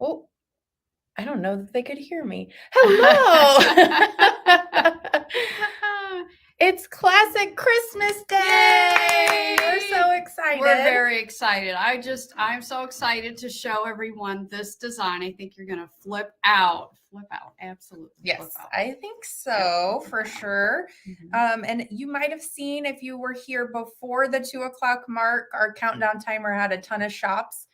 Oh, I don't know that they could hear me. Hello. It's classic Christmas day. We're so excited. We're very excited. I'm so excited to show everyone this design. I think you're going to flip out. Absolutely. Yes, flip out. I think so, Yep. for sure. And you might have seen, if you were here before the 2:00 mark, our countdown timer had a ton of shops.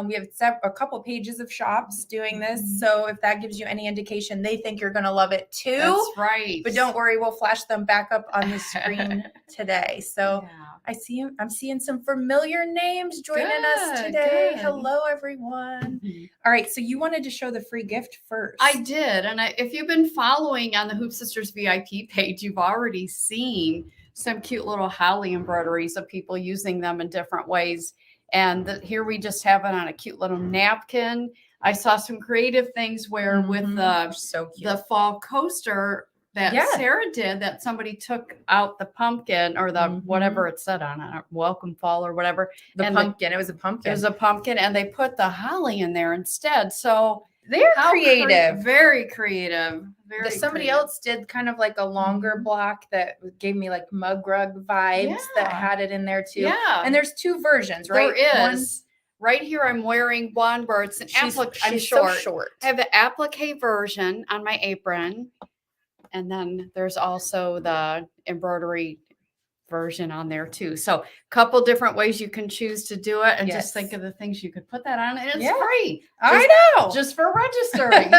We have a couple pages of shops doing this. So if that gives you any indication, they think you're going to love it too. That's right. But don't worry, we'll flash them back up on the screen today. So I'm seeing some familiar names joining us today. Good. Hello, everyone. All right. So you wanted to show the free gift first. I did. And if you've been following on the Hoop Sisters VIP page, you've already seen some cute little holly embroideries of people using them in different ways. And here we just have it on a cute little napkin. I saw some creative things where with the fall coaster that Sarah did, that somebody took out the pumpkin or the whatever it said on it, welcome fall or whatever. It was a pumpkin. It was a pumpkin, and they put the holly in there instead. So they're creative. Very creative. Somebody else did kind of like a longer block that gave me like mug rug vibes that had it in there too. Yeah. And there's two versions, right? There is. Right here, I'm wearing one where it's an applique. I'm short. So short. I have the applique version on my apron. And then there's also the embroidery version on there too. So a couple different ways you can choose to do it, and just think of the things you could put that on, and it's free. I know. Just for registering.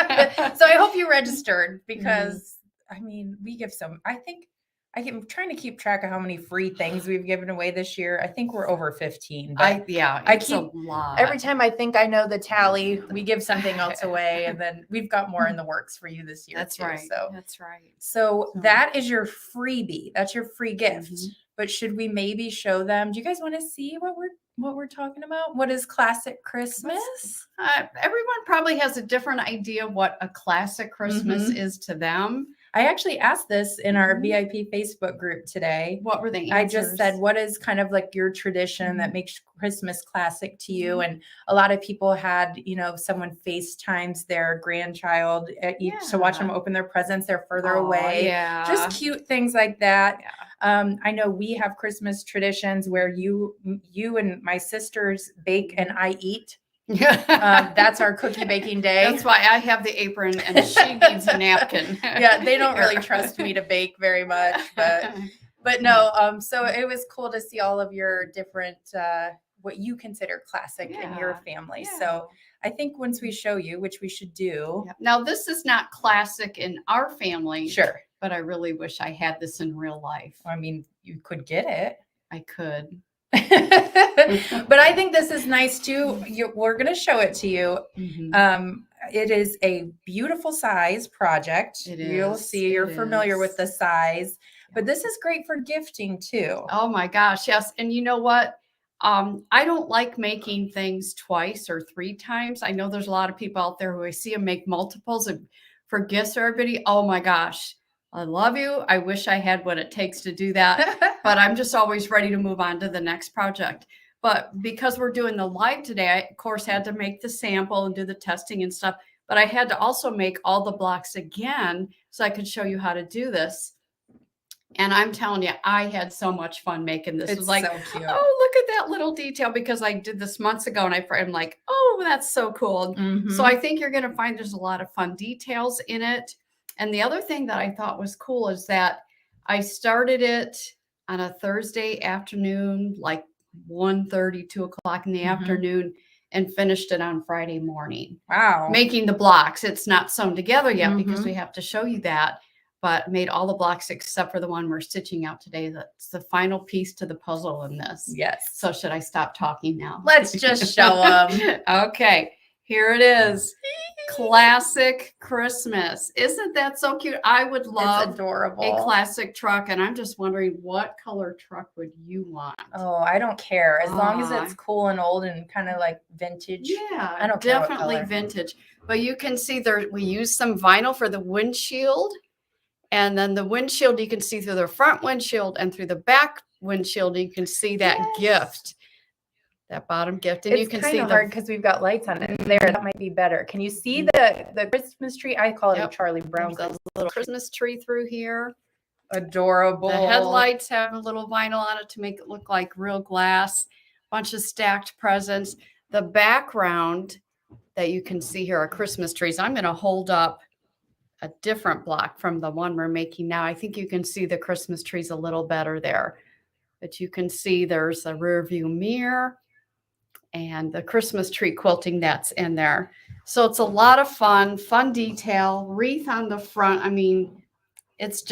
So I hope you registered, because I mean, we give some, I'm trying to keep track of how many free things we've given away this year. I think we're over 15. But it's a lot. Every time I think I know the tally, we give something else away, and then we've got more in the works for you this year. That's right. That's right. So that is your freebie. That's your free gift. But should we maybe show them? Do you guys want to see what we're talking about? What is classic Christmas? Everyone probably has a different idea what a classic Christmas is to them. I actually asked this in our VIP Facebook group today. What were the answers? I just said, what is kind of like your tradition that makes Christmas classic to you? And a lot of people had, someone FaceTimes their grandchild to watch them open their presents. They're further away. Yeah. Just cute things like that. Yeah. I know we have Christmas traditions where you and my sisters bake and I eat. That's our cookie baking day. That's why I have the apron and she needs a napkin. They don't really trust me to bake very much, but no. So it was cool to see all of your different what you consider classic in your family. So I think once we show you, which we should do. Now, this is not classic in our family. Sure. But I really wish I had this in real life. I mean, you could get it. I could. But I think this is nice too. We're going to show it to you. It is a beautiful size project. You'll see, you're familiar with the size, but this is great for gifting too. Oh my gosh. Yes. And you know what? I don't like making things twice or three times. I know there's a lot of people out there who I see them make multiples for gifts for everybody. Oh my gosh. I love you. I wish I had what it takes to do that, but I'm just always ready to move on to the next project. But because we're doing the live today, I, of course, had to make the sample and do the testing and stuff, but I had to also make all the blocks again so I could show you how to do this. And I'm telling you, I had so much fun making this. It was like, so cute. Oh, look at that little detail, because I did this months ago and I'm like, oh, that's so cool. So I think you're going to find there's a lot of fun details in it. And the other thing that I thought was cool is that I started it on a Thursday afternoon, like 1:30, 2 o'clock in the afternoon, and finished it on Friday morning. Wow. Making the blocks. It's not sewn together yet because we have to show you that, but made all the blocks except for the one we're stitching out today. That's the final piece to the puzzle in this. Yes. So should I stop talking now? Let's just show them. Okay. Here it is. Classic Christmas. Isn't that so cute? I would love a classic truck, and I'm just wondering, what color truck would you want? Oh, I don't care. As long as it's cool and old and kind of like vintage. Yeah, I don't care definitely what color. Vintage. But you can see there we use some vinyl for the windshield, and then the windshield you can see through the front windshield, and through the back windshield you can see that gift. that bottom gift. And you It's can kind see of the, hard because we've got lights on it. There, that might be better. Can you see the Christmas tree? I call it a Yep. Charlie Brown. there's a little Christmas tree through here. Adorable. The headlights have a little vinyl on it to make it look like real glass. Bunch of stacked presents. The background that you can see here are Christmas trees. I'm going to hold up a different block from the one we're making now. I think you can see the Christmas trees a little better there. But you can see there's a rear view mirror and the Christmas tree quilting that's in there. So it's a lot of fun detail, wreath on the front. I mean, it's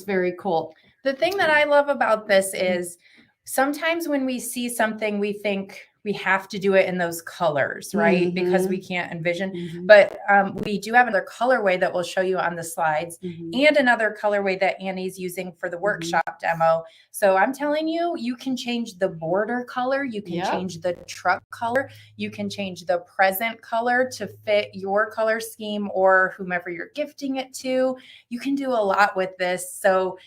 very cool. The thing that I love about this is sometimes when we see something, we think we have to do it in those colors, right? Because we can't envision. But we do have another colorway that we'll show you on the slides and another colorway that Annie's using for the workshop demo. So I'm telling you, you can change the border color. You can change the truck color. You can change the present color to fit your color scheme or whomever you're gifting it to. You can do a lot with this. So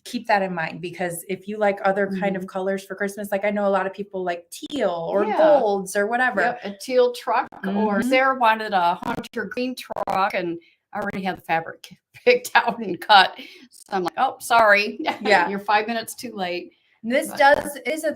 keep that in mind, because if you like other kind of colors for Christmas, like I know a lot of people like teal or golds or whatever. Yep, a teal truck, or Sarah wanted a hunter green truck, and I already had the fabric picked out and cut. So I'm like, oh, sorry. Yeah. You're 5 minutes too late. This is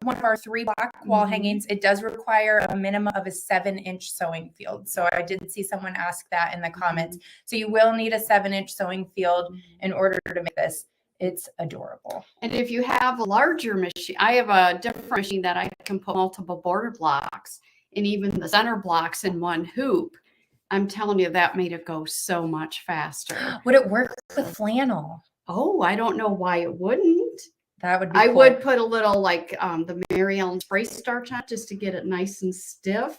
one of our 3 block wall hangings. It does require a minimum of a 7-inch sewing field. So I did see someone ask that in the comments. So you will need a 7-inch sewing field in order to make this. It's adorable. And if you have a larger machine, I have a different machine that I can put multiple border blocks and even the center blocks in one hoop. I'm telling you, that made it go so much faster. Would it work with flannel? Oh, I don't know why it wouldn't. That would be I cool. would put a little like the Mary Ellen spray starch on just to get it nice and stiff.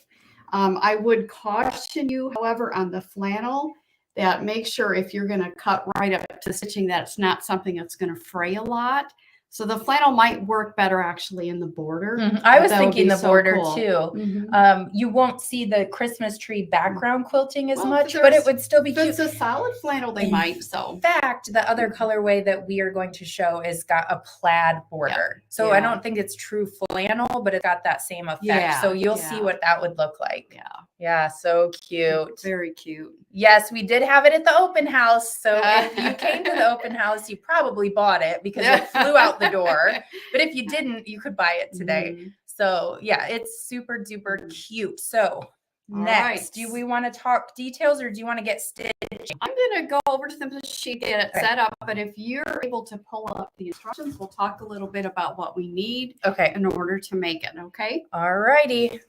I would caution you, however, on the flannel that make sure if you're going to cut right up to stitching that it's not something that's going to fray a lot. So the flannel might work better actually in the border. I was thinking the border too. You won't see the Christmas tree background quilting as much, but it would still be cute. If it's a solid flannel, they might. So in fact, the other colorway that we are going to show is got a plaid border. So I don't think it's true flannel, but it got that same effect. So you'll see what that would look like. Yeah, so cute. Very cute. Yes, we did have it at the open house. So if you came to the open house, you probably bought it because it flew out the door. But if you didn't, you could buy it today. So yeah, it's super duper cute. So next, do we want to talk details or do you want to get stitched? I'm going to go over to the machine, get it set up. But if you're able to pull up the instructions, we'll talk a little bit about what we need in order to make it. Okay. All righty.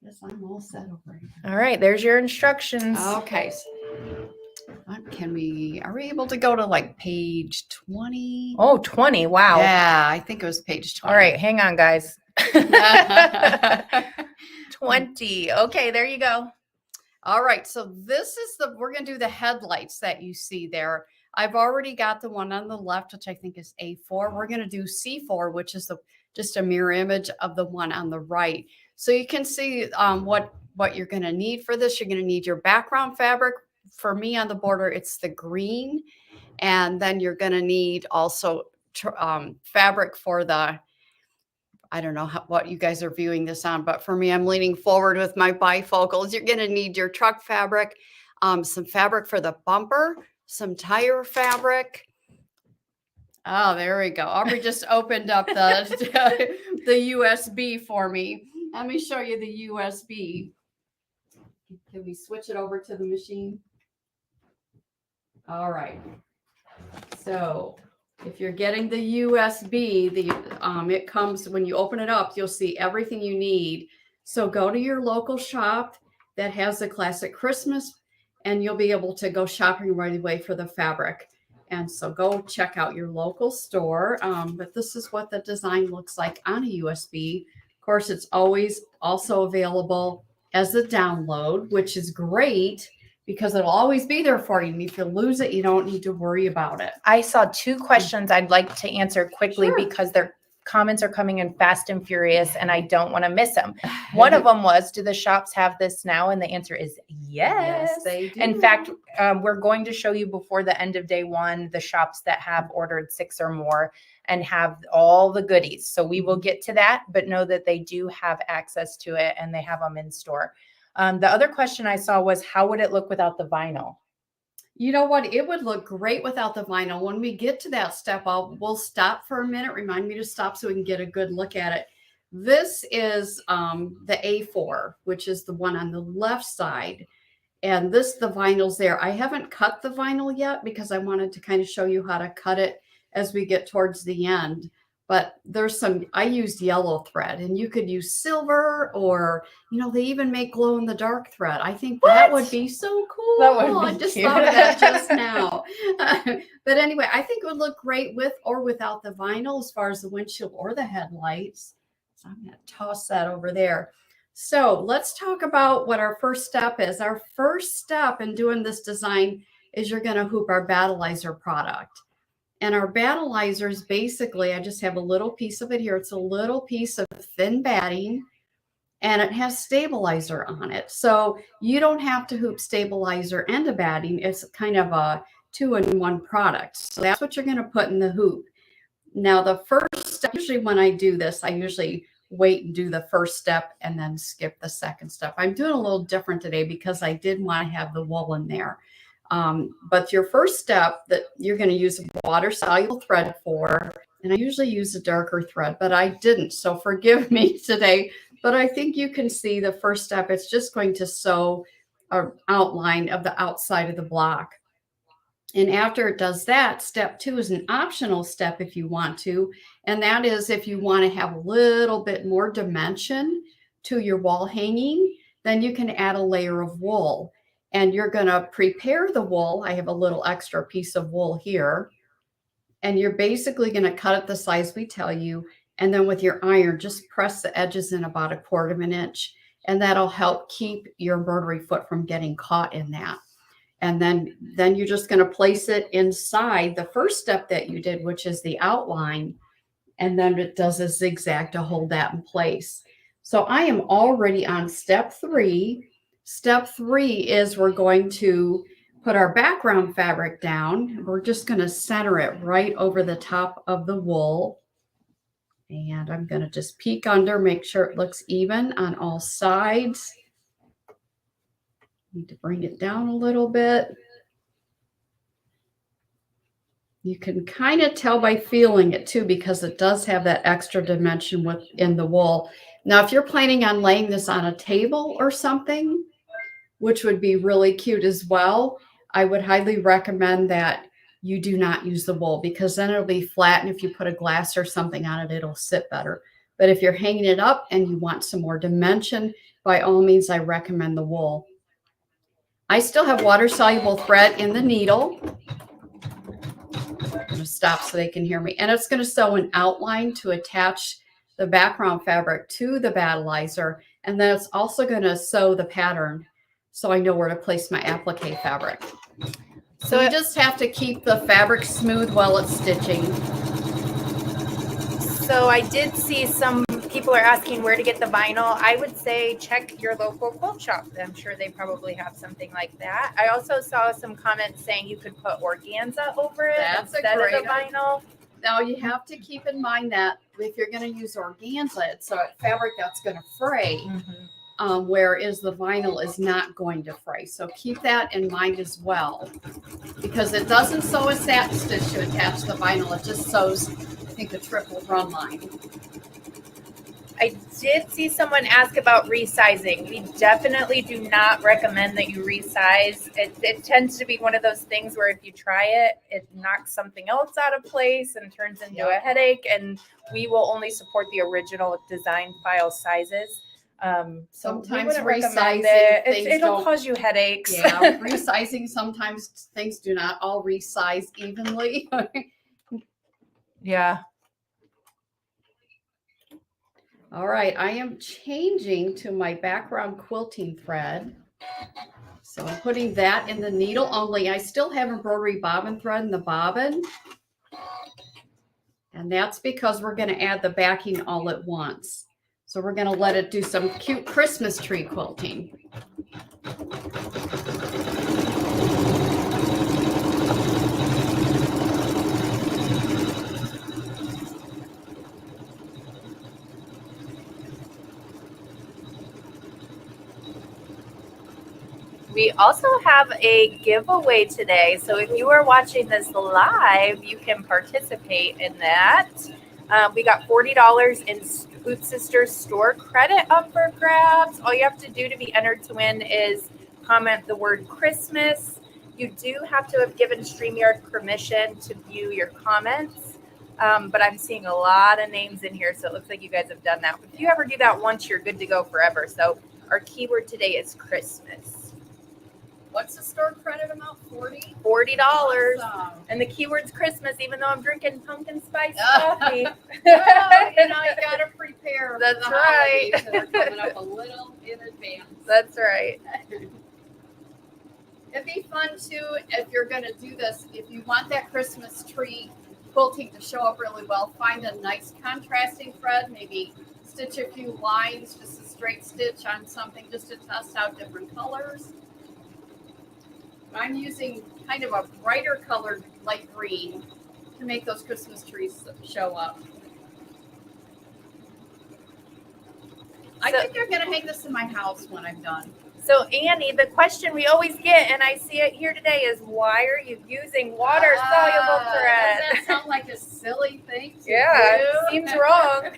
Yes, I'm all set over here. All right, there's your instructions. Okay. Are we able to go to like page 20? Oh, 20. Wow. Yeah, I think it was page 20. All right, hang on, guys. 20. Okay, there you go. All right, so we're going to do the headlights that you see there. I've already got the one on the left, which I think is A4. We're going to do C4, which is just a mirror image of the one on the right. So you can see what you're going to need for this. You're going to need your background fabric. For me on the border, it's the green. And then you're going to need also fabric for I don't know what you guys are viewing this on, but for me, I'm leaning forward with my bifocals. You're going to need your truck fabric, some fabric for the bumper, some tire fabric. Oh, there we go. Aubrey just opened up the USB for me. Let me show you the USB. Can we switch it over to the machine? All right. So if you're getting the USB, it comes when you open it up, you'll see everything you need. So go to your local shop that has the classic Christmas, and you'll be able to go shopping right away for the fabric. And so go check out your local store. But this is what the design looks like on a USB. Of course, it's always also available as a download, which is great because it'll always be there for you. And if you lose it, you don't need to worry about it. I saw 2 questions I'd like to answer quickly because they're comments are coming in fast and furious, and I don't want to miss them. One of them was, do the shops have this now? And the answer is yes. Yes, they do. In fact, we're going to show you before the end of day one, the shops that have ordered 6 or more and have all the goodies. So we will get to that, but know that they do have access to it and they have them in store. The other question I saw was, how would it look without the vinyl? You know what? It would look great without the vinyl. When we get to that step, we'll stop for a minute. Remind me to stop so we can get a good look at it. This is the A4, which is the one on the left side. And the vinyl's there. I haven't cut the vinyl yet because I wanted to kind of show you how to cut it as we get towards the end. But I used yellow thread, and you could use silver, or, they even make glow in the dark thread. I think that would be so cool. That would be I just cute. thought of that just now. But anyway, I think it would look great with or without the vinyl as far as the windshield or the headlights. So I'm going to toss that over there. So let's talk about what our first step is. Our first step in doing this design is you're going to hoop our battleizer product. And our battleizer is basically, I just have a little piece of it here. It's a little piece of thin batting, and it has stabilizer on it. So you don't have to hoop stabilizer and a batting. It's kind of a 2-in-1 product. So that's what you're going to put in the hoop. Now, the first step, usually when I do this, I usually wait and do the first step and then skip the second step. I'm doing a little different today because I did want to have the wool in there. But your first step that you're going to use water soluble thread for, and I usually use a darker thread, but I didn't. So forgive me today, but I think you can see the first step. It's just going to sew an outline of the outside of the block. And after it does that, step 2 is an optional step if you want to. And that is if you want to have a little bit more dimension to your wall hanging, then you can add a layer of wool. And you're going to prepare the wool. I have a little extra piece of wool here. And you're basically going to cut it the size we tell you. And then with your iron, just press the edges in about 1/4 of an inch. And that'll help keep your embroidery foot from getting caught in that. And then you're just going to place it inside the first step that you did, which is the outline. And then it does a zigzag to hold that in place. So I am already on step 3. Step 3 is we're going to put our background fabric down. We're just going to center it right over the top of the wool. And I'm going to just peek under, make sure it looks even on all sides. Need to bring it down a little bit. You can kind of tell by feeling it too, because it does have that extra dimension within the wool. Now, if you're planning on laying this on a table or something, which would be really cute as well, I would highly recommend that you do not use the wool, because then it'll be flat, and if you put a glass or something on it, it'll sit better. But if you're hanging it up and you want some more dimension, by all means, I recommend the wool. I still have water-soluble thread in the needle. I'm going to stop so they can hear me. And it's going to sew an outline to attach the background fabric to the battleizer. And then it's also going to sew the pattern so I know where to place my applique fabric. So you just have to keep the fabric smooth while it's stitching. So I did see some people are asking where to get the vinyl. I would say check your local quilt shop. I'm sure they probably have something like that. I also saw some comments saying you could put organza over it instead of the vinyl. Now you have to keep in mind that if you're going to use organza, it's a fabric that's going to fray, whereas the vinyl is not going to fray. So keep that in mind as well, because it doesn't sew a satin stitch to attach the vinyl. It just sews, I think, the triple run line. I did see someone ask about resizing. We definitely do not recommend that you resize. It tends to be one of those things where if you try it, it knocks something else out of place and turns into a headache. And we will only support the original design file sizes. Sometimes resizing it'll cause you headaches. Yeah, resizing, sometimes things do not all resize evenly. Yeah. All right, I am changing to my background quilting thread. So I'm putting that in the needle only. I still have embroidery bobbin thread in the bobbin. And that's because we're going to add the backing all at once. So we're going to let it do some cute Christmas tree quilting. We also have a giveaway today. So if you are watching this live, you can participate in that. We got $40 in Hoop Sisters store credit up for grabs. All you have to do to be entered to win is comment the word Christmas. You do have to have given StreamYard permission to view your comments. But I'm seeing a lot of names in here, so it looks like you guys have done that. If you ever do that once, you're good to go forever. So our keyword today is Christmas. What's the store credit amount? $40? $40. Awesome. And the keyword's Christmas, even though I'm drinking pumpkin spice coffee. Well, you know, you got to prepare. That's for the right. holidays that are coming up a little in advance. That's right. It'd be fun too if you're going to do this. If you want that Christmas tree quilting to show up really well, find a nice contrasting thread. Maybe stitch a few lines, just a straight stitch on something, just to test out different colors. I'm using kind of a brighter colored light green to make those Christmas trees show up. I think I'm going to hang this in my house when I'm done. So Annie, the question we always get, and I see it here today, is why are you using water-soluble thread? Doesn't that sound like a silly thing to Yeah, do? it seems wrong.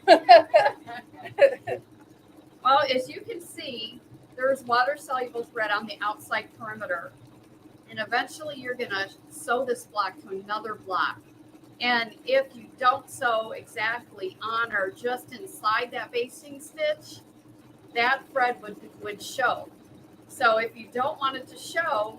Well, as you can see, there's water-soluble thread on the outside perimeter. And eventually you're going to sew this block to another block. And if you don't sew exactly on or just inside that basting stitch, that thread would show. So if you don't want it to show,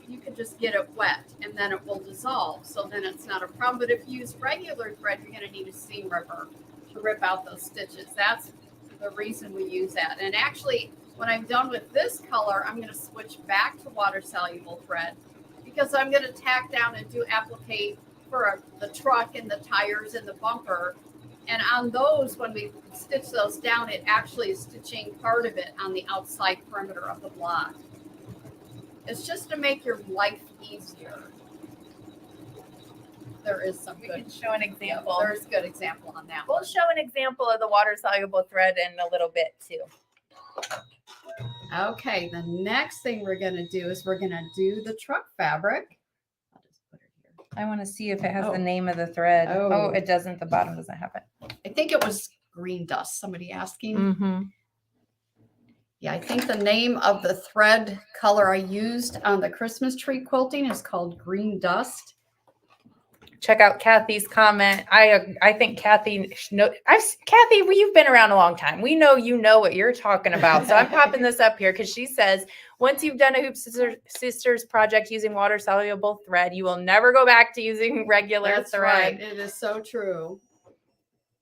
you can just get it wet and then it will dissolve. So then it's not a problem. But if you use regular thread, you're going to need a seam ripper to rip out those stitches. That's the reason we use that. And actually, when I'm done with this color, I'm going to switch back to water-soluble thread because I'm going to tack down and do applique for the truck and the tires and the bumper. And on those, when we stitch those down, it actually is stitching part of it on the outside perimeter of the block. It's just to make your life easier. There is some We good. can show an example. There's a good example on that. We'll show an example of the water-soluble thread in a little bit too. Okay, the next thing we're going to do is we're going to do the truck fabric. I'll just put it here. I want to see if it has Oh. the name of the thread. Oh. Oh, it doesn't. The bottom doesn't have it. I think it was green dust, somebody asking. Mm-hmm. Yeah, I think the name of the thread color I used on the Christmas tree quilting is called green dust. Check out Kathy's comment. I think Kathy, Kathy, you've been around a long time. We know you know what you're talking about. So I'm popping this up here because she says, once you've done a Hoop Sisters project using water-soluble thread, you will never go back to using regular That's thread. right. It is so true.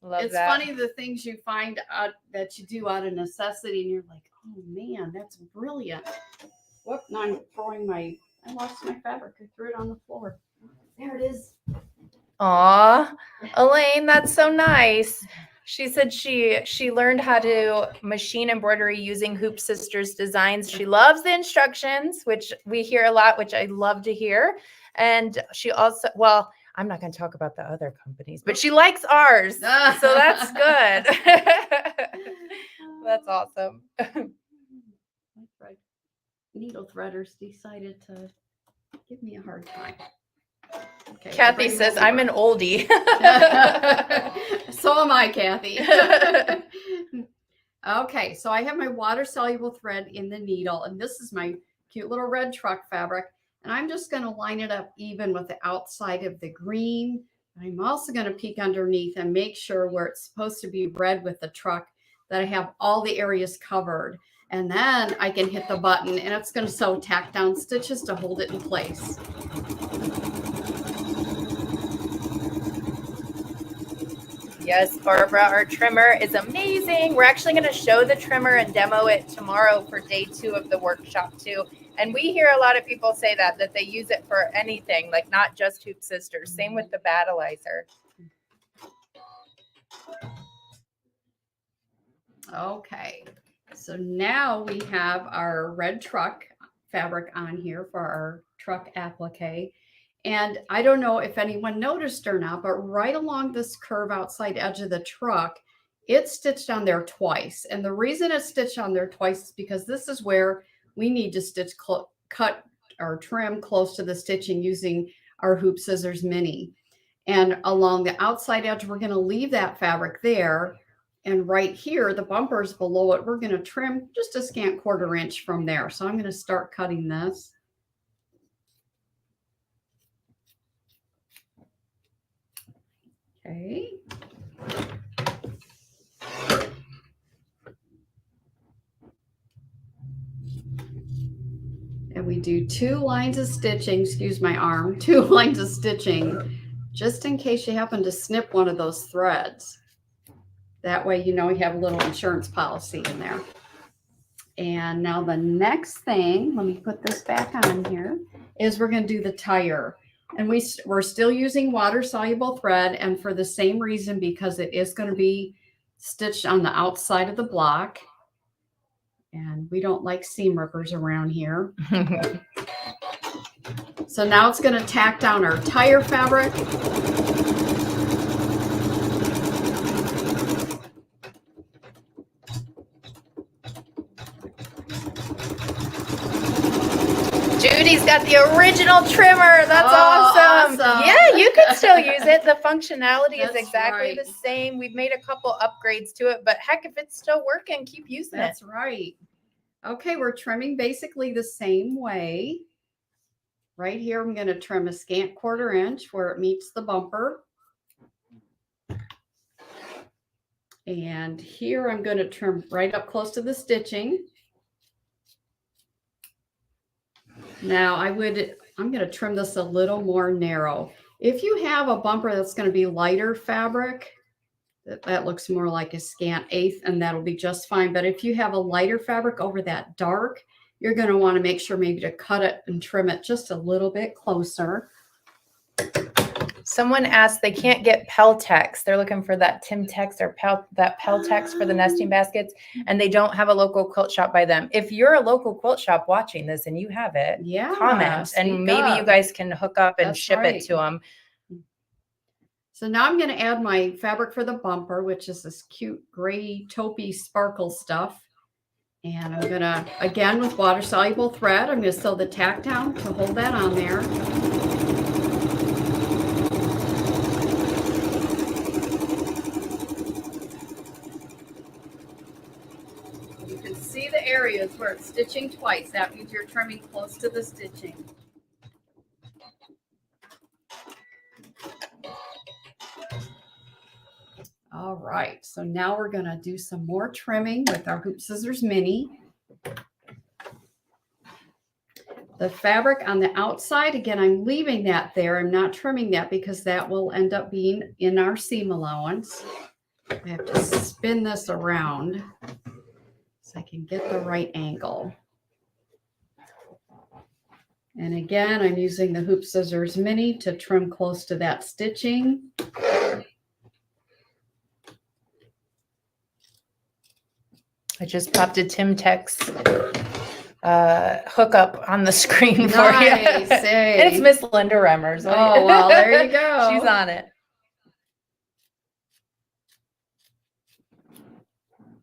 Love It's that. funny the things you find out that you do out of necessity and you're like, oh man, that's brilliant. Whoop, now I'm throwing I lost my fabric. I threw it on the floor. There it is. Aw, Elaine, that's so nice. She said she learned how to machine embroidery using Hoop Sisters designs. She loves the instructions, which we hear a lot, which I love to hear. And she also, well, I'm not going to talk about the other companies, but she likes ours. So that's good. That's awesome. Needle threaders decided to give me a hard time. Okay, Kathy says, I'm an oldie. So am I, Kathy. Okay, so I have my water-soluble thread in the needle, and this is my cute little red truck fabric. And I'm just going to line it up even with the outside of the green. I'm also going to peek underneath and make sure where it's supposed to be red with the truck that I have all the areas covered. And then I can hit the button and it's going to sew tack down stitches to hold it in place. Yes, Barbara, our trimmer is amazing. We're actually going to show the trimmer and demo it tomorrow for day 2 of the workshop too. And we hear a lot of people say that they use it for anything, like not just Hoop Sisters. Same with the battleizer. Okay, so now we have our red truck fabric on here for our truck applique. And I don't know if anyone noticed or not, but right along this curve outside edge of the truck, it's stitched on there twice. And the reason it's stitched on there twice is because this is where we need to cut or trim close to the stitching using our hoop scissors mini. And along the outside edge, we're going to leave that fabric there. And right here, the bumpers below it, we're going to trim just a scant 1/4 inch from there. So I'm going to start cutting this. Okay. And we do 2 lines of stitching, excuse my arm, 2 lines of stitching, just in case you happen to snip one of those threads. That way, you know, you have a little insurance policy in there. And now the next thing, let me put this back on here, is we're going to do the tire. And we're still using water-soluble thread, and for the same reason, because it is going to be stitched on the outside of the block. And we don't like seam rippers around here. So now it's going to tack down our tire fabric. Judy's got the original trimmer. That's awesome. Yeah, you can still use it. The functionality is exactly the same. We've made a couple upgrades to it, but heck, if it's still working, keep using it. That's right. Okay, we're trimming basically the same way. Right here, I'm going to trim a scant 1/4 inch where it meets the bumper. And here I'm going to trim right up close to the stitching. Now I'm going to trim this a little more narrow. If you have a bumper that's going to be lighter fabric, that looks more like a scant 1/8, and that'll be just fine. But if you have a lighter fabric over that dark, you're going to want to make sure maybe to cut it and trim it just a little bit closer. Someone asked, they can't get Peltex. They're looking for that Timtex or Peltex for the nesting baskets, and they don't have a local quilt shop by them. If you're a local quilt shop watching this and you have it, comment, and maybe you guys can hook up and ship it to them. So now I'm going to add my fabric for the bumper, which is this cute gray taupey sparkle stuff. And I'm going to, again, with water-soluble thread, I'm going to sew the tack down to hold that on there. You can see the areas where it's stitching twice. That means you're trimming close to the stitching. All right, so now we're going to do some more trimming with our hoop scissors mini. The fabric on the outside, again, I'm leaving that there. I'm not trimming that because that will end up being in our seam allowance. I have to spin this around so I can get the right angle. And again, I'm using the hoop scissors mini to trim close to that stitching. I just popped a Timtex hookup on the screen for you. And it's Miss Linda Remmers. Oh, well, there you go. She's on it.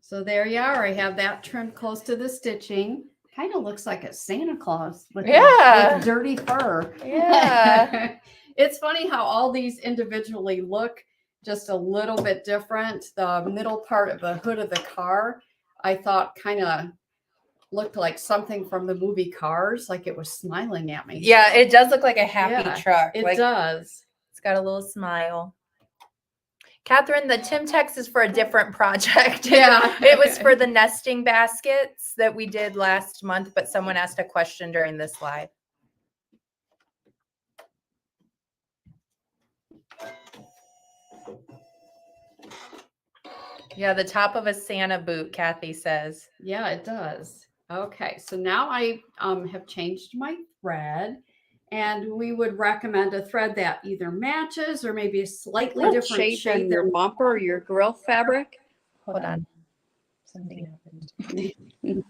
So there you are. I have that trimmed close to the stitching. Kind of looks like a Santa Claus with dirty fur. Yeah. It's funny how all these individually look just a little bit different. The middle part of the hood of the car, I thought kind of looked like something from the movie Cars, like it was smiling at me. Yeah, it does look like a happy truck. It does. It's got a little smile. Catherine, the Timtex is for a different project. Yeah. It was for the nesting baskets that we did last month, but someone asked a question during this live. Yeah, the top of a Santa boot, Kathy says. Yeah, it does. Okay, so now I have changed my thread, and we would recommend a thread that either matches or maybe a slightly different shade than your bumper or your grill fabric. Hold on. Something happened.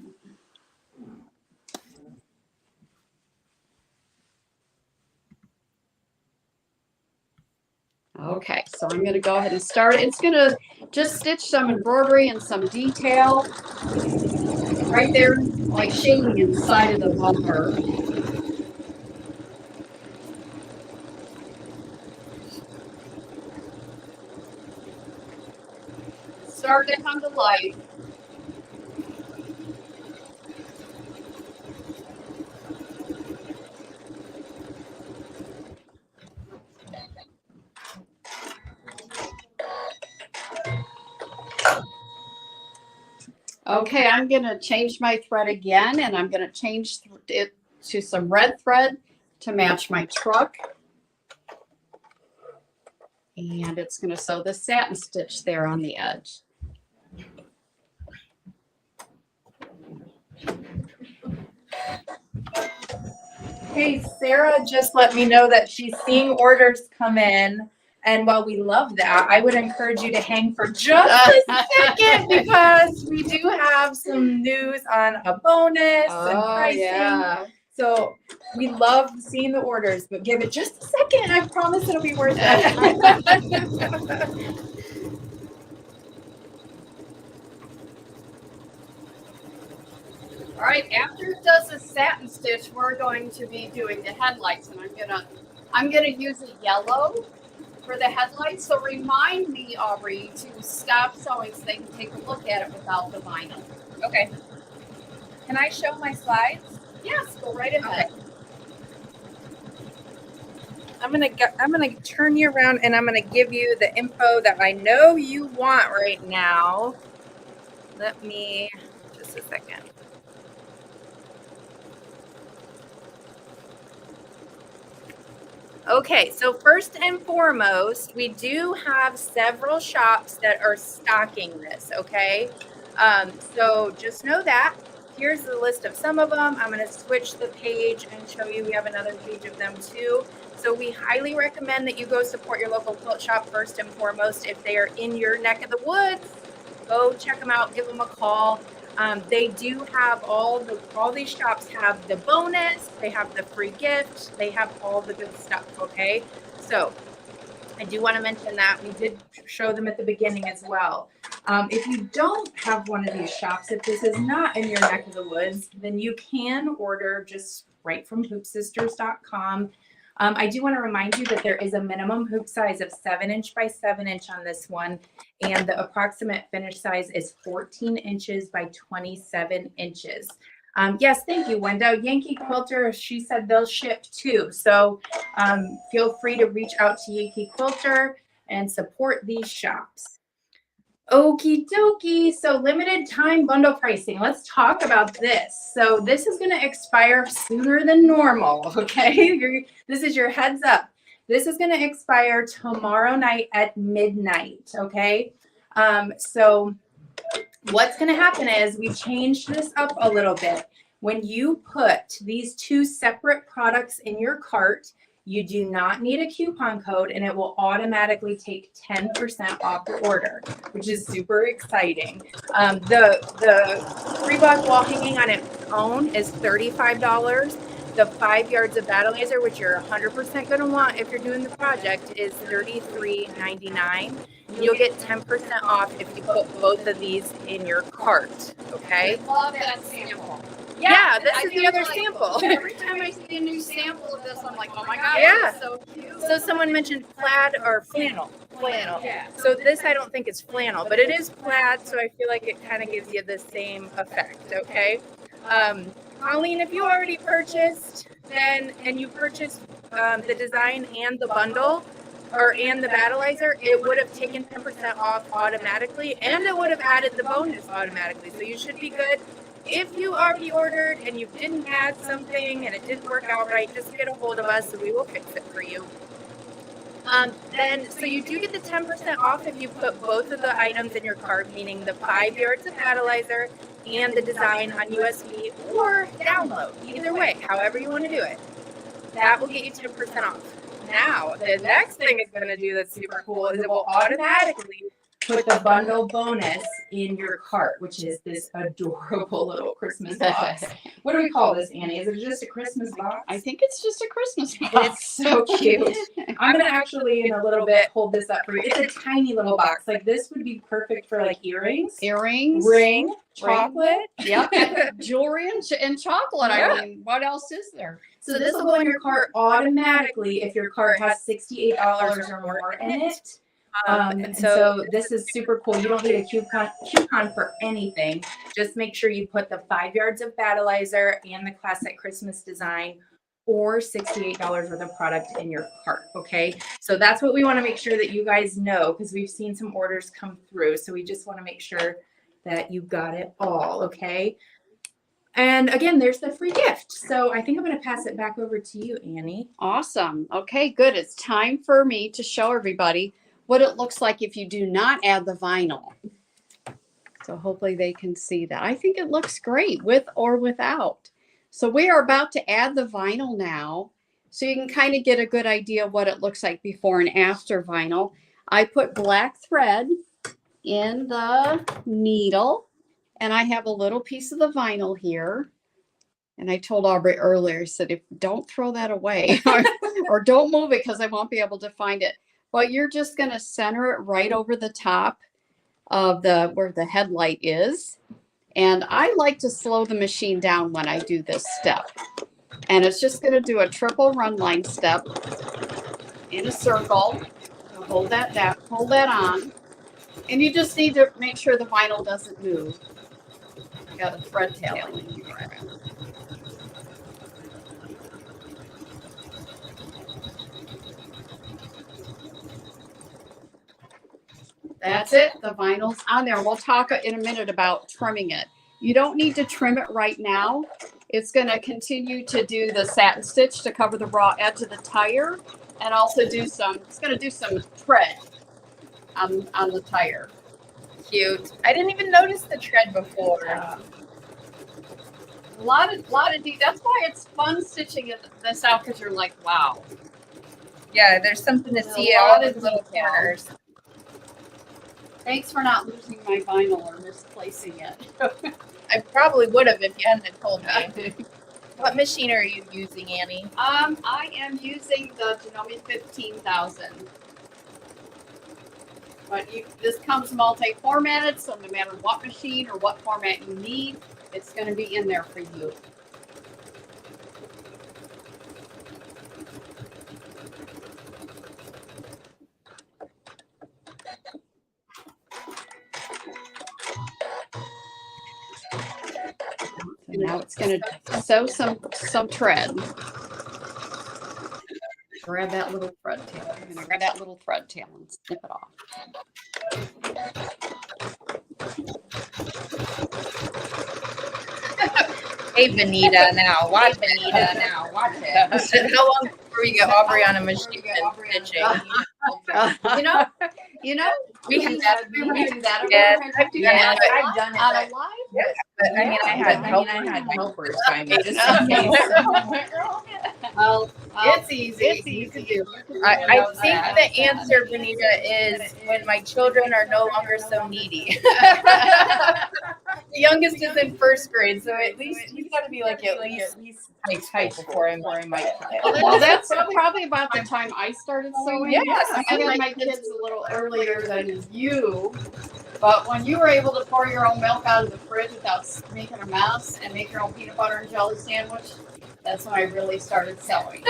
Okay, so I'm going to go ahead and start. It's going to just stitch some embroidery and some detail right there, like shading inside of the bumper. Starting to come to life. Okay, I'm going to change my thread again, and I'm going to change it to some red thread to match my truck. And it's going to sew the satin stitch there on the edge. Hey, Sarah just let me know that she's seeing orders come in. And while we love that, I would encourage you to hang for just a second because we do have some news on a bonus and pricing. Yeah. So we love seeing the orders, but give it just a second. I promise it'll be worth it. All right, after it does the satin stitch, we're going to be doing the headlights, and I'm gonna use a yellow for the headlights. So remind me, Aubrey, to stop sewing so they can take a look at it without the vinyl. Okay. Can I show my slides? Yes, go right ahead. Okay. I'm gonna turn you around and I'm gonna give you the info that I know you want right now. Let me just a second. Okay, so first and foremost, we do have several shops that are stocking this, okay? So just know that. Here's the list of some of them. I'm going to switch the page and show you we have another page of them too. So we highly recommend that you go support your local quilt shop first and foremost. If they are in your neck of the woods, go check them out, give them a call. They do have all these shops have the bonus, they have the free gift, they have all the good stuff, okay? So I do want to mention that we did show them at the beginning as well. If you don't have one of these shops, if this is not in your neck of the woods, then you can order just right from hoopsisters.com. I do want to remind you that there is a minimum hoop size of 7" by 7" on this one, and the approximate finish size is 14 inches by 27 inches. Yes, thank you, Wenda. Yankee Quilter, she said they'll ship too. So feel free to reach out to Yankee Quilter and support these shops. Okie dokie. So limited time bundle pricing. Let's talk about this. So this is going to expire sooner than normal. Okay. This is your heads up. This is going to expire tomorrow night at midnight. Okay. So what's going to happen is we changed this up a little bit. When you put these two separate products in your cart, you do not need a coupon code, and it will automatically take 10% off the order, which is super exciting. The free block wall hanging on its own is $35. The 5 yards of battle laser, which you're 100% going to want if you're doing the project, is $33.99. You'll get 10% off if you put both of these in your cart. Okay. I love that sample. Yeah, this is the other sample. Every time I see a new sample of this, I'm like, oh my God, yeah. This is so cute. So someone mentioned plaid or flannel. Flannel. Yeah. So this I don't think it's flannel, but it is plaid, so I feel like it kind of gives you the same effect, okay? Colleen, if you already purchased, and you purchased the design and the bundle, and the battleizer, it would have taken 10% off automatically, and it would have added the bonus automatically. So you should be good. If you already ordered and you didn't add something and it didn't work out right, just get a hold of us and we will fix it for you. So you do get the 10% off if you put both of the items in your cart, meaning the 5 yards of battleizer and the design on USB or download. Either way, however you want to do it. That will get you 10% off. Now, the next thing it's going to do that's super cool is it will automatically put the bundle bonus in your cart, which is this adorable little Christmas box. What do we call this, Annie? Is it just a Christmas box? I think it's just a Christmas box. It's so cute. I'm gonna actually in a little bit hold this up for you. It's a tiny little box. Like this would be perfect for like earrings, ring, chocolate. Yep. Jewelry and chocolate. Yeah. I mean, what else is there? So this will go in your cart automatically if your cart has $68 or more in it. And so this is super cool. You don't need a coupon for anything. Just make sure you put the 5 yards of Battleizer and the classic Christmas design or $68 worth of product in your cart. Okay. So that's what we want to make sure that you guys know, because we've seen some orders come through. So we just want to make sure that you got it all. Okay. And again, there's the free gift. So I think I'm going to pass it back over to you, Annie. Awesome. Okay, good. It's time for me to show everybody what it looks like if you do not add the vinyl. So hopefully they can see that. I think it looks great with or without. So we are about to add the vinyl now. So you can kind of get a good idea of what it looks like before and after vinyl. I put black thread in the needle, and I have a little piece of the vinyl here. And I told Aubrey earlier, I said, don't throw that away or don't move it because I won't be able to find it. But you're just going to center it right over the top of where the headlight is. And I like to slow the machine down when I do this step. And it's just going to do a triple run line step in a circle. So hold that on. And you just need to make sure the vinyl doesn't move. Got a thread tail in here. That's it. The vinyl's on there. We'll talk in a minute about trimming it. You don't need to trim it right now. It's going to continue to do the satin stitch to cover the raw edge of the tire, and also it's going to do some tread on the tire. Cute. I didn't even notice the tread before. A lot of that's why it's fun stitching this out, because you're like, wow. Yeah, there's something to see lot all of the little detail. corners. Thanks for not losing my vinyl or misplacing it. I probably would have if you hadn't told me. What machine are you using, Annie? I am using the Janome 15,000. But this comes multi-formatted, so no matter what machine or what format you need, it's going to be in there for you. And now it's going to sew some tread. Grab that little thread tail. I'm going to grab that little thread tail and snip it off. Hey, Benita, now. Watch Benita now. Watch it. How long before we get Aubrey on a machine and stitching? You know, We can have do that. Yes, Yeah, I've done it, on a live. Yes, but I mean, I had helpers by me just in case. Well, It's easy. It's easy. You can do. I think the answer, Benita, is when my children are no longer so needy. The youngest is in first grade, so at least he's got to be like at least my type before I might try it. Well, that's probably about the time I started sewing. Yes, I had my kids a little earlier than you. But when you were able to pour your own milk out of the fridge without making a mess and make your own peanut butter and jelly sandwich, that's when I really started sewing.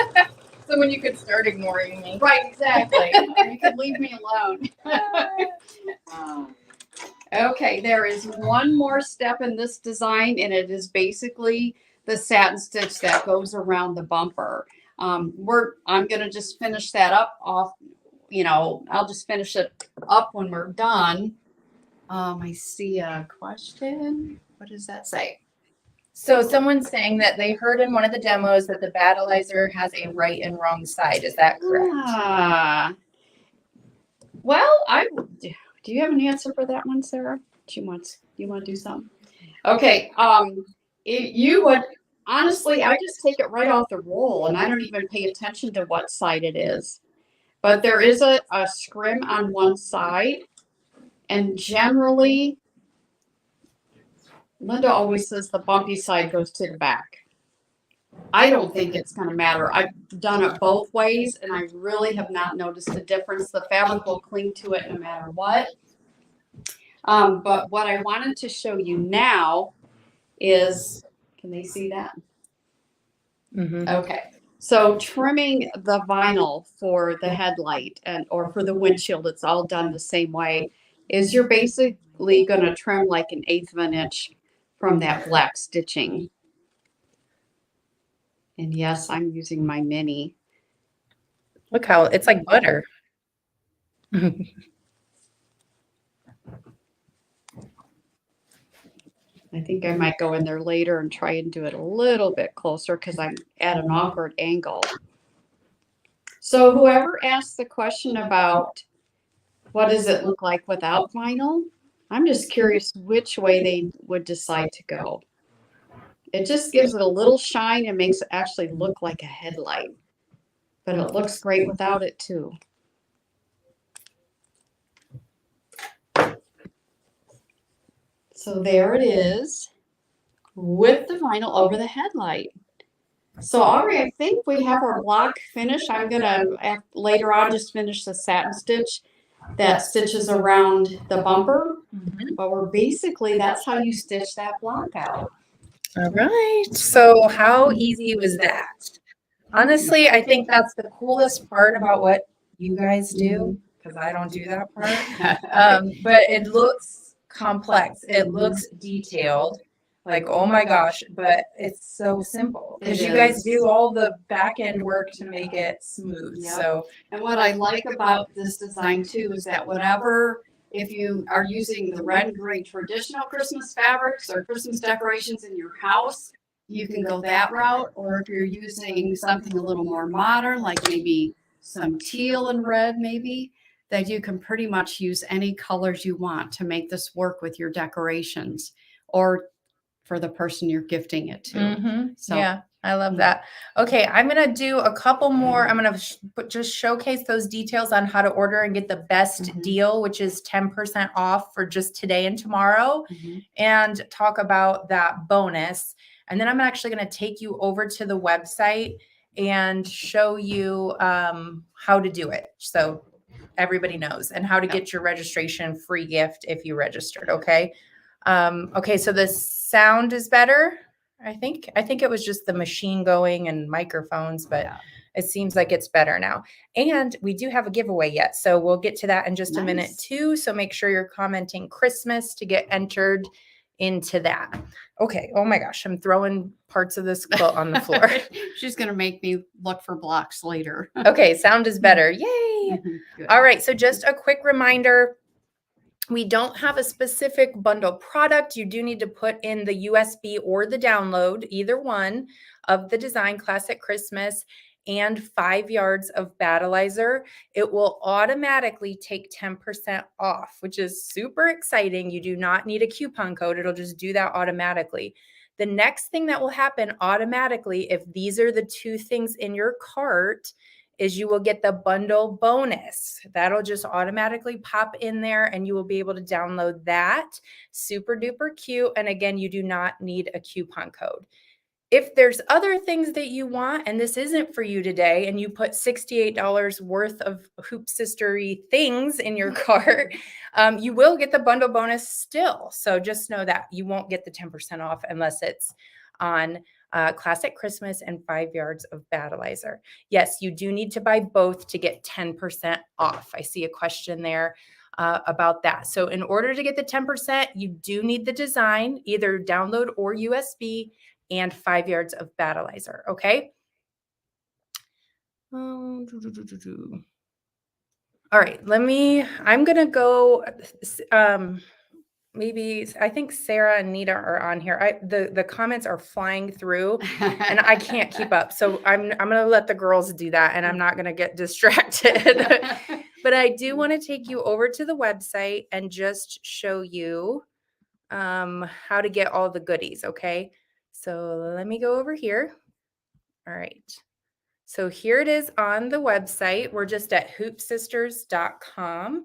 So when you could start ignoring me. Right, exactly. You could leave me alone. Okay, there is one more step in this design, and it is basically the satin stitch that goes around the bumper. I'm going to just finish that up off. I'll just finish it up when we're done. I see a question. What does that say? So someone's saying that they heard in one of the demos that the Battleizer has a right and wrong side. Is that correct? Well, do you have an answer for that one, Sarah? Do you want to do something? Okay. You would honestly, I just take it right off the roll, and I don't even pay attention to what side it is. But there is a scrim on one side, and generally Linda always says the bumpy side goes to the back. I don't think it's going to matter. I've done it both ways, and I really have not noticed a difference. The fabric will cling to it no matter what. But what I wanted to show you now is, can they see that? Mm-hmm. Okay. So trimming the vinyl for the headlight or for the windshield, it's all done the same way, is you're basically going to trim like 1/8 of an inch from that black stitching. And yes, I'm using my mini. Look how it's like butter. I think I might go in there later and try and do it a little bit closer because I'm at an awkward angle. So whoever asked the question about what does it look like without vinyl, I'm just curious which way they would decide to go. It just gives it a little shine and makes it actually look like a headlight. But it looks great without it too. So there it is with the vinyl over the headlight. So Aubrey, I think we have our block finished. I'm gonna later on just finish the satin stitch that stitches around the bumper. Mm-hmm. But we're basically, that's how you stitch that block out. All right. So how easy was that? Honestly, I think that's the coolest part about what you guys do, because I don't do that part. But it looks complex. It looks detailed. Like, oh my gosh, but it's so simple because you guys do all the back end work to make it smooth. Yep. So, and what I like about this design too is that whatever, if you are using the red and green traditional Christmas fabrics or Christmas decorations in your house, you can go that route. Or if you're using something a little more modern, like maybe some teal and red, maybe, that you can pretty much use any colors you want to make this work with your decorations or for the person you're gifting it to. mm-hmm. So Yeah, I love that. Okay, I'm going to do a couple more. I'm going to just showcase those details on how to order and get the best deal, which is 10% off for just today and tomorrow, and talk about that bonus. And then I'm actually going to take you over to the website and show you how to do it. So everybody knows, and how to get your registration free gift if you registered. Okay. Okay, so the sound is better. I think it was just the machine going and microphones, but it seems like it's better now. And we do have a giveaway yet, so we'll get to that in just a minute too. So make sure you're commenting Christmas to get entered into that. Okay. Oh my gosh, I'm throwing parts of this quilt on the floor. She's gonna make me look for blocks later. Okay, sound is better. Yay! All right. So just a quick reminder. We don't have a specific bundle product. You do need to put in the USB or the download, either one, of the Design Classic Christmas and 5 yards of Battleizer. It will automatically take 10% off, which is super exciting. You do not need a coupon code. It'll just do that automatically. The next thing that will happen automatically, if these are the two things in your cart, is you will get the bundle bonus. That'll just automatically pop in there and you will be able to download that. Super duper cute. And again, you do not need a coupon code. If there's other things that you want, and this isn't for you today, and you put $68 worth of Hoop Sistery things in your cart, you will get the bundle bonus still. So just know that you won't get the 10% off unless it's on Classic Christmas and 5 yards of Battleizer. Yes, you do need to buy both to get 10% off. I see a question there about that. So in order to get the 10%, you do need the design, either download or USB, and 5 yards of Battleizer. Okay. All right. I'm going to go, maybe I think Sarah and Nita are on here. The comments are flying through and I can't keep up. So I'm going to let the girls do that and I'm not going to get distracted. But I do want to take you over to the website and just show you how to get all the goodies. Okay. So let me go over here. All right. So here it is on the website. We're just at hoopsisters.com.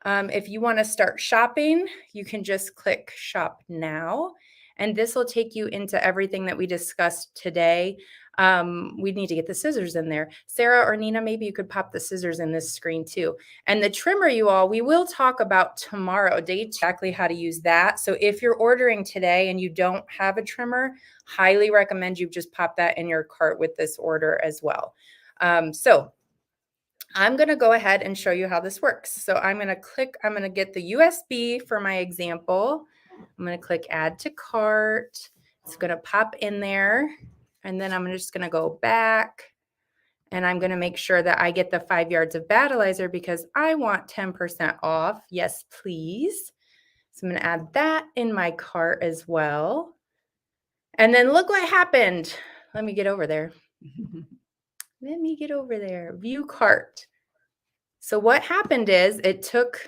If you want to start shopping, you can just click shop now. And this will take you into everything that we discussed today. We need to get the scissors in there. Sarah or Nina, maybe you could pop the scissors in this screen too. And the trimmer, you all, we will talk about tomorrow, exactly how to use that. So if you're ordering today and you don't have a trimmer, highly recommend you just pop that in your cart with this order as well. So I'm going to go ahead and show you how this works. So I'm going to get the USB for my example. I'm going to click add to cart. It's going to pop in there. And then I'm just going to go back and I'm going to make sure that I get the 5 yards of battleizer because I want 10% off. Yes, please. So I'm going to add that in my cart as well. And then look what happened. Let me get over there. Let me get over there. View cart. So what happened is it took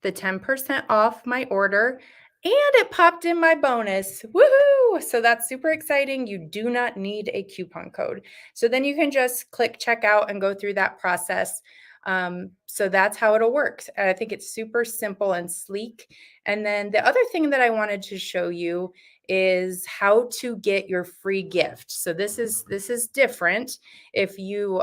the 10% off my order and it popped in my bonus. Woohoo! So that's super exciting. You do not need a coupon code. So then you can just click checkout and go through that process. So that's how it'll work. I think it's super simple and sleek. And then the other thing that I wanted to show you is how to get your free gift. So this is different. If you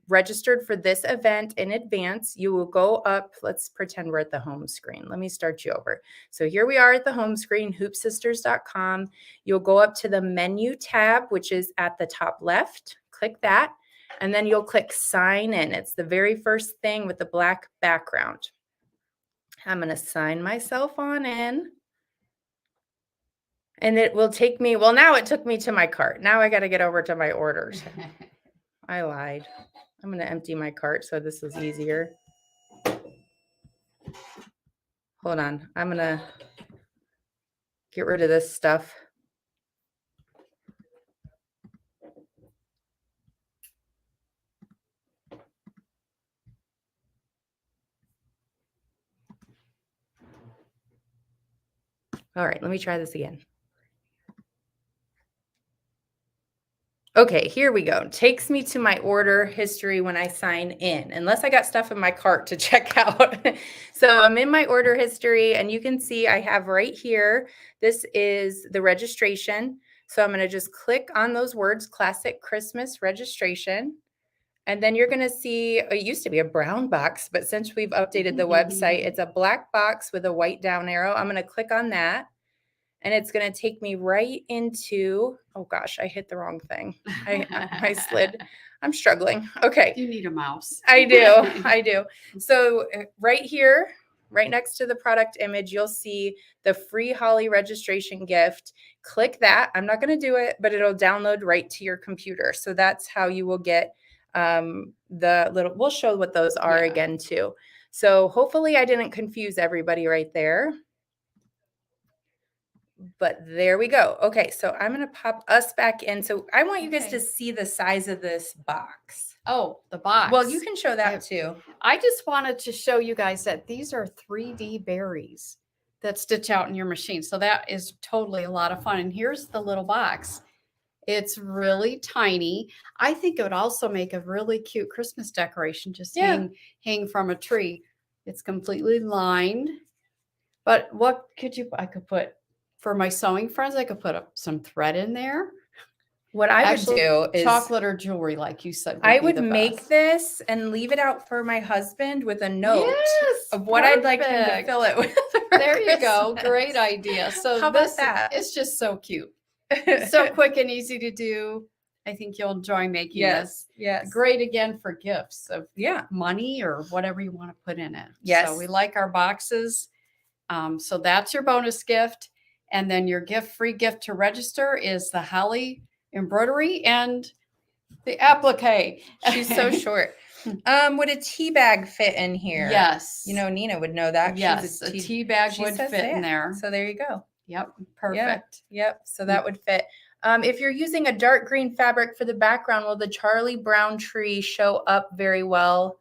registered for this event in advance, you will go up. Let's pretend we're at the home screen. Let me start you over. So here we are at the home screen, hoopsisters.com. You'll go up to the menu tab, which is at the top left. Click that. And then you'll click sign in. It's the very first thing with the black background. I'm going to sign myself on in. And it will take me, well, now it took me to my cart. Now I got to get over to my orders. I lied. I'm going to empty my cart so this is easier. Hold on. I'm going to get rid of this stuff. All right, let me try this again. Okay, here we go. Takes me to my order history when I sign in, unless I got stuff in my cart to check out. So I'm in my order history and you can see I have right here, this is the registration. So I'm going to just click on those words, Classic Christmas Registration. And then you're going to see, it used to be a brown box, but since we've updated the website, it's a black box with a white down arrow. I'm going to click on that. And it's going to take me right into, oh gosh, I hit the wrong thing. I slid. I'm struggling. Okay. You need a mouse. I do. I do. So right here, right next to the product image, you'll see the free Holly registration gift. Click that. I'm not going to do it, but it'll download right to your computer. So that's how you will get the little, we'll show what those are again too. So hopefully I didn't confuse everybody right there. But there we go. Okay, so I'm going to pop us back in. So I want you guys to see the size of this box. Oh, the box. Well, you can show that too. I just wanted to show you guys that these are 3D berries that stitch out in your machine. So that is totally a lot of fun. And here's the little box. It's really tiny. I think it would also make a really cute Christmas decoration, just hang from a tree. It's completely lined. But what could you, I could put, for my sewing friends, I could put up some thread in there. What I would do is chocolate or jewelry, like you said. I would make this and leave it out for my husband with a note of what I'd like him to fill it with. There you go. Great idea. So how about that? It's just so cute. So quick and easy to do. I think you'll enjoy making this. Yes. Great again for gifts of money or whatever you want to put in it. Yes. So we like our boxes. So that's your bonus gift. And then your free gift to register is the Holly embroidery and the applique. She's so short. Would a tea bag fit in here? Yes. You know, Nina would know that. Yes, a tea bag would fit in there. So there you go. Yep, perfect. Yep. So that would fit. If you're using a dark green fabric for the background, will the Charlie Brown tree show up very well?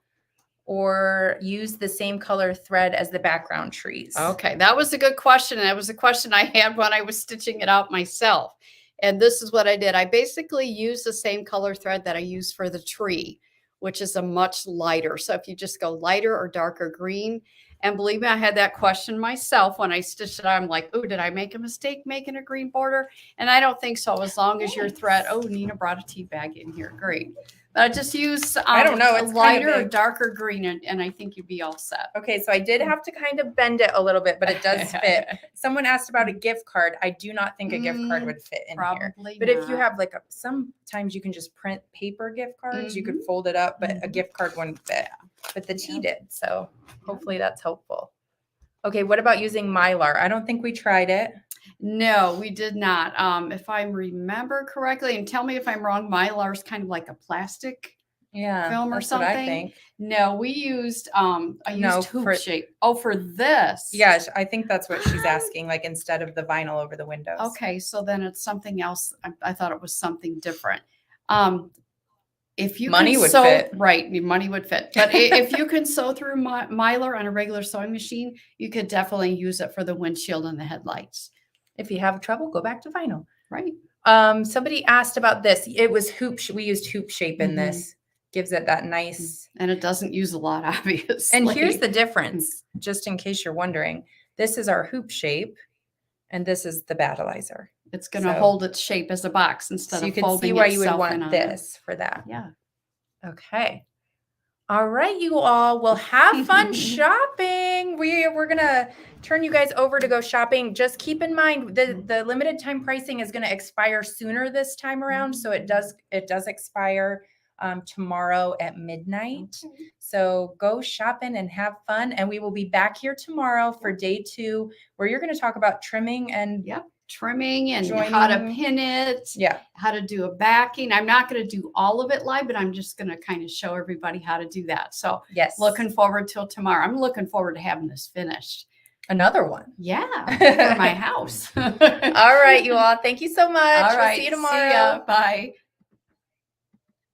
Or use the same color thread as the background trees? Okay, that was a good question. And that was a question I had when I was stitching it out myself. And this is what I did. I basically used the same color thread that I use for the tree, which is a much lighter. So if you just go lighter or darker green, And believe me, I had that question myself when I stitched it. I'm like, oh, did I make a mistake making a green border? And I don't think so, as long as your thread. Oh, Nina brought a tea bag in here. Great. But I just use I don't know, a it's lighter kind or of darker green, and I think you'd be all set. Okay, so I did have to kind of bend it a little bit, but it does fit. Someone asked about a gift card. I do not think a gift card would fit in here. Probably But if you not. have like sometimes you can just print paper gift cards. You could fold it up, but a gift card wouldn't fit. But the tea did. So hopefully that's helpful. Okay, what about using Mylar? I don't think we tried it. No, we did not. If I remember correctly, and tell me if I'm wrong, Mylar is kind of like a plastic film or that's something. what I think. No, we used I used hoop shape. Oh, for this. Yes, I think that's what she's asking, like instead of the vinyl over the windows. Okay, so then it's something else. I thought it was something different. If you Money can would sew, fit. right, your money would fit. But if you can sew through Mylar on a regular sewing machine, you could definitely use it for the windshield and the headlights. If you have trouble, go back to vinyl. Right. Somebody asked about this. It was hoop. We used hoop shape in this. Gives it that nice. And it doesn't use a lot, obviously. And here's the difference, just in case you're wondering. This is our hoop shape, and this is the battleizer. It's going to hold its shape as a box instead so of you can folding see why you would itself want in on this for that. Yeah. Okay. All right, you all. Well, have fun shopping. We're gonna turn you guys over to go shopping. Just keep in mind the limited time pricing is going to expire sooner this time around, so it does expire tomorrow at midnight. Okay. So go shopping and have fun, and we will be back here tomorrow for day 2, where you're going to talk about trimming and trimming and how to pin it, how to do a backing. I'm not going to do all of it live, but I'm just going to kind of show everybody how to do that. So looking forward till tomorrow. I'm looking forward to having this finished. Another one. Yeah, for my house. All right, you all. Thank you so much. All right. We'll see you tomorrow. See ya. Bye.